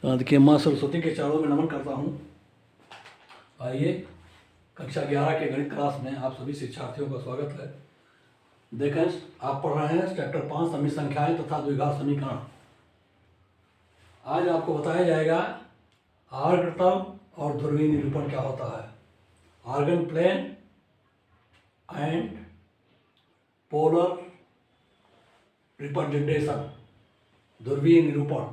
देखिए, माँ सरस्वती के चरणों में नमन करता हूँ। आइए, कक्षा 11 के गणित क्लास में आप सभी शिक्षार्थियों का स्वागत है। देखें, आप पढ़ रहे हैं चैप्टर 5 समित संख्याएं तथा द्विघात समीकरण। आज आपको बताया जाएगा आर्गतल और ध्रुवीय निरूपण क्या होता है, Argand plane and polar representation, ध्रुवीय निरूपण,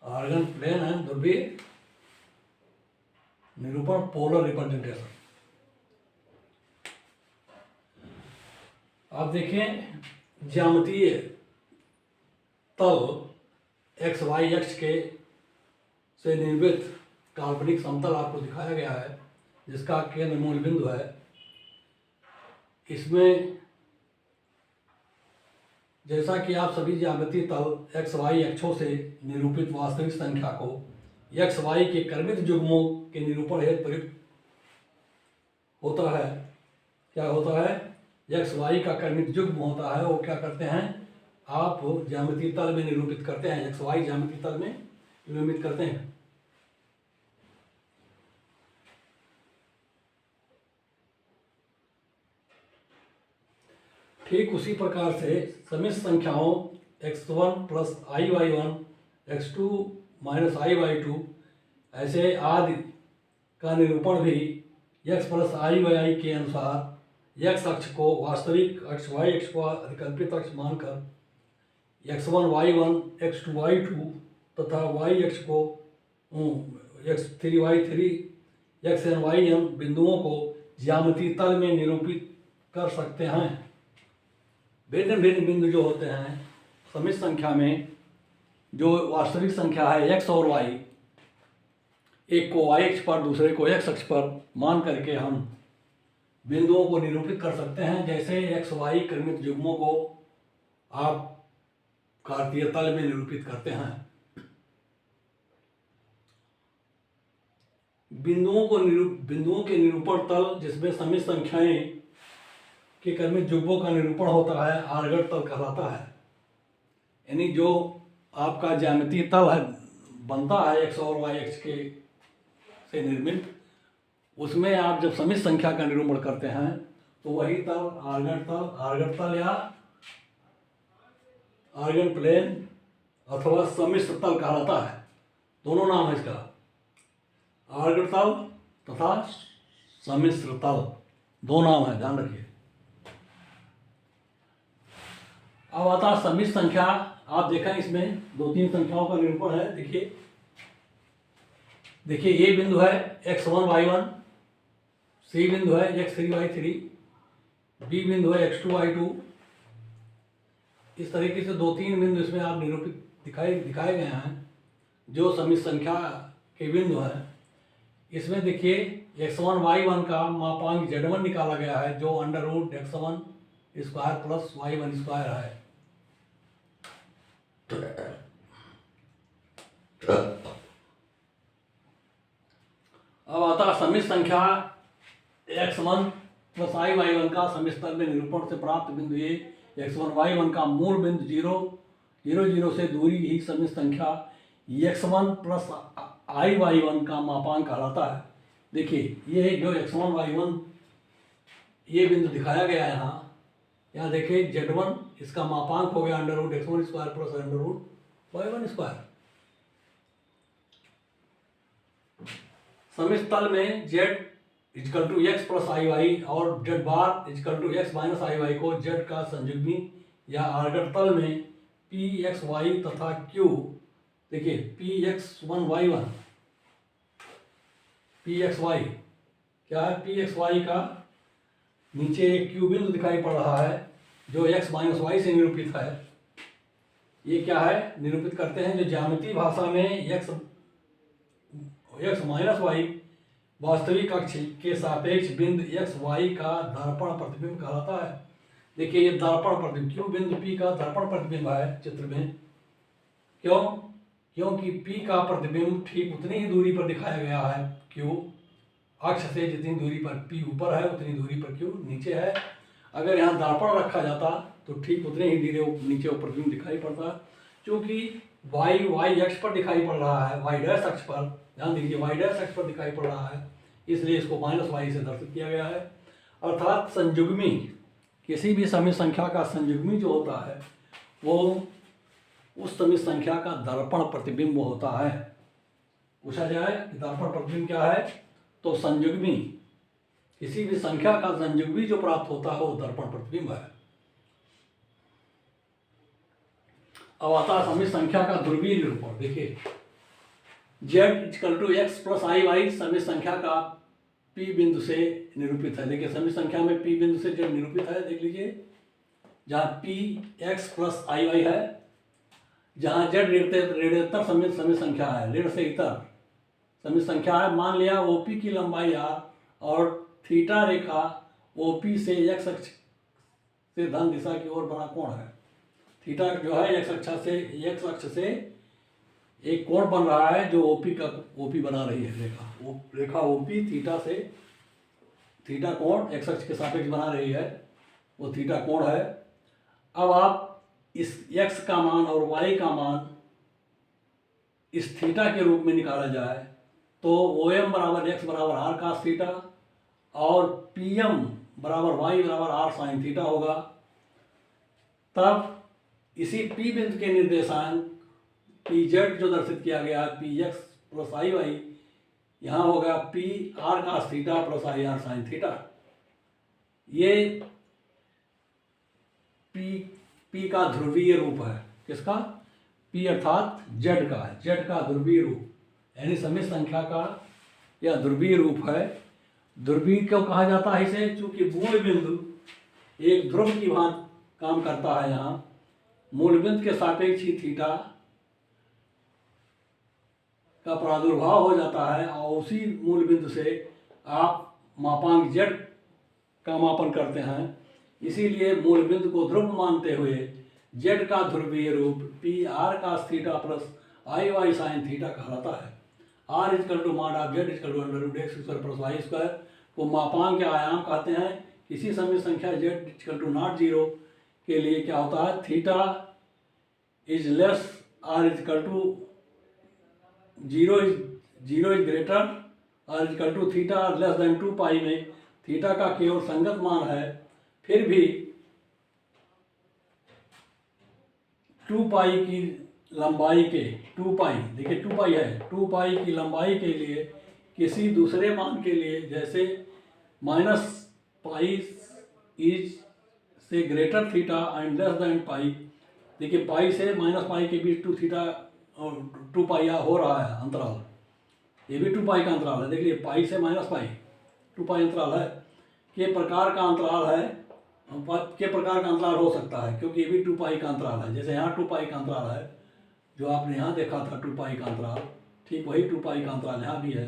आर्गन प्लेन एंड ध्रुवीय निरूपण, पोलर रिप्रेजेंटेशन। आप देखें, ज्यामितीय तल एक्स वाई एक्स के से निर्मित काल्पनिक समतल आपको दिखाया गया है, जिसका केंद्र मूल बिंदु है। इसमें जैसा कि आप सभी ज्यामितीय तल एक्स वाई अक्षों से निरूपित वास्तविक संख्या को एक्स वाई के क्रमित युग्मों के निरूपण हेतु प्रयुक्त होता है। क्या होता है? एक्स वाई का क्रमित युग्म होता है, वो क्या करते हैं, आप ज्यामितीय तल में निरूपित करते हैं, एक्स वाई ज्यामितीय तल में निरूपित करते हैं। ठीक उसी प्रकार से समित संख्याओं x1 plus i y one, x2 minus i y two, ऐसे आदि का निरूपण भी x प्लस आई वाई के अनुसार x अक्ष को वास्तविक अक्ष, y अक्ष को अधिकल्पित अक्ष मानकर x1 y1, x2 y2 तथा y अक्ष को x3 y3, xn yn बिंदुओं को ज्यामितीय तल में निरूपित कर सकते हैं। भिन्न भिन्न बिंदु जो होते हैं समित संख्या में, जो वास्तविक संख्या है x और y, एक को y अक्ष पर दूसरे को x अक्ष पर मान करके हम बिंदुओं को निरूपित कर सकते हैं। जैसे x y क्रमित युग्मों को आप कार्तीय तल में निरूपित करते हैं। बिंदुओं के निरूपण तल जिसमें समित संख्याएं के क्रमित युग्मों का निरूपण होता है, आर्गन तल कहलाता है। यानी जो आपका ज्यामितीय तल है बनता है एक्स और वाई एक्स के से निर्मित, उसमें आप जब समित संख्या का निरूपण करते हैं तो वही तल आर्गन तल या आर्गन प्लेन अथवा सम्मिश्र तल कहलाता है। दोनों नाम है इसका, आर्गन तल तथा सम्मिश्र तल, दो नाम है, ध्यान रखिए। अब आता है समित संख्या। आप देखा इसमें दो तीन संख्याओं का निरूपण है। देखिए ये बिंदु है x1 y1, सी बिंदु है x3 y3, बी बिंदु है x2 y2। इस तरीके से दो तीन बिंदु इसमें आप निरूपित दिखाए गए हैं जो समित संख्या के बिंदु हैं। इसमें देखिए x1 y1 का मापांक z1 निकाला गया है, जो under root x1 square plus y1 square है। अब आता समित संख्या x1 plus i y one का समित तल में निरूपण से प्राप्त बिंदु ये x1 y1 का मूल बिंदु 0 से दूरी ही समित संख्या x1 plus i y one का मापांक कहलाता है। देखिए ये जो x1 y1 ये बिंदु दिखाया गया है यहाँ देखिए z1, इसका मापांक हो गया under root x1 square plus under root y1 square. समित तल में z equal to x plus i y और z bar equal to x minus i y को z का संयुग्मी या आर्गन तल में पी एक्स वाई तथा q, देखिए P x one y one, P x y क्या है, पी एक्स वाई का नीचे एक q बिंदु दिखाई पड़ रहा है जो x माइनस वाई से निरूपित है। ये क्या है, निरूपित करते हैं जो ज्यामितीय भाषा में x माइनस वाई वास्तविक अक्ष के सापेक्ष बिंदु x y का दर्पण प्रतिबिंब कहलाता है। देखिए ये दर्पण प्रतिबिंब, क्यों बिंदु P का दर्पण प्रतिबिंब है चित्र में, क्योंकि P का प्रतिबिंब ठीक उतनी ही दूरी पर दिखाया गया है Q अक्ष से, जितनी दूरी पर P ऊपर है उतनी दूरी पर Q नीचे है। अगर यहाँ दर्पण रखा जाता तो ठीक उतने ही धीरे नीचे प्रतिबिंब दिखाई पड़ता। क्योंकि वाई वाई एक्स पर दिखाई पड़ रहा है, वाई डैश अक्ष पर, ध्यान दीजिए वाई डैश अक्ष पर दिखाई पड़ रहा है, इसलिए इसको माइनस वाई से दर्शित किया गया है। अर्थात संयुग्मी, किसी भी समित संख्या का संयुग्मी जो होता है वो उस समित संख्या का दर्पण प्रतिबिंब होता है। पूछा जाए कि दर्पण प्रतिबिंब क्या है, तो संयुग्मी, किसी भी संख्या का संयुग्मी जो प्राप्त होता है वो दर्पण प्रतिबिंब है। अब आता है समित संख्या का ध्रुवीय निरूपण। देखिए z = x + i y समित संख्या का P बिंदु से निरूपित है। देखिए समित संख्या में P बिंदु से z निरूपित है, देख लीजिए, जहाँ p x + i y है, जहाँ z ऋणोत्तर समित संख्या है, ऋण से इतर समित संख्या है। मान लिया OP की लंबाई r और थीटा रेखा OP से x अक्ष से धन दिशा की ओर बना कोण है। थीटा जो है x अक्ष से एक कोण बन रहा है जो OP बना रही है रेखा OP थीटा कोण x अक्ष के सापेक्ष बना रही है, वो थीटा कोण है। अब आप इस x का मान और y का मान इस थीटा के रूप में निकाला जाए तो OM = x = r cos theta और PM = y = r sin theta होगा। तब इसी P बिंदु के निर्देशांक PZ जो दर्शित किया गया है PX + IY, यहाँ होगा P r cos theta + I r sin theta. ये P का ध्रुवीय रूप है। किसका? P अर्थात Z का ध्रुवीय रूप, यानी समित संख्या का यह ध्रुवीय रूप है। ध्रुवीय क्यों कहा जाता है इसे? चूंकि मूल बिंदु एक ध्रुव की भांति काम करता है। यहाँ मूल बिंदु के सापेक्ष ही थीटा का प्रादुर्भाव हो जाता है और उसी मूल बिंदु से आप मापांक z का मापन करते हैं। इसीलिए मूल बिंदु को ध्रुव मानते हुए z का ध्रुवीय रूप P r cos theta + I y sin theta कहलाता है। r = mod z = √x² + y² को मापांक या आयाम कहते हैं। किसी समित संख्या z = not 0 के लिए क्या होता है, theta is less r = 0 is greater r = theta < 2π में थीटा का केवल संगत मान है, फिर भी 2π की लंबाई के 2π, देखिए 2π है, 2π की लंबाई के लिए किसी दूसरे मान के लिए, जैसे -π इज से ग्रेटर थीटा एंड लेस π, देखिए पाई से -π के बीच 2 थीटा और 2π हो रहा है अंतराल, ये भी 2π का अंतराल है। देखिए पाई से -π 2π अंतराल है, के प्रकार का अंतराल है, के प्रकार का अंतराल हो सकता है क्योंकि ये भी 2π का अंतराल है। जैसे यहाँ 2π का अंतराल है, जो आपने यहाँ देखा था 2π का अंतराल, ठीक वही 2π का अंतराल यहाँ भी है,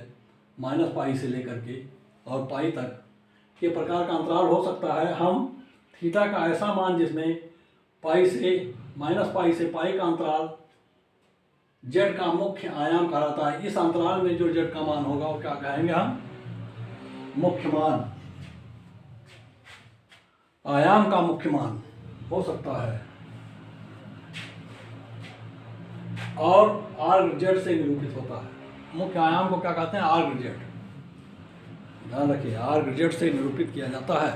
-π से लेकर के और π तक के प्रकार का अंतराल हो सकता है। हम थीटा का ऐसा मान जिसमें π से -π से π का अंतराल z का मुख्य आयाम कहलाता है। इस अंतराल में जो z का मान होगा वो क्या कहेंगे हम? मुख्य मान, आयाम का मुख्य मान हो सकता है और r/z से निरूपित होता है। मुख्य आयाम को क्या कहते हैं? r/z। ध्यान रखिए, r/z से निरूपित किया जाता है।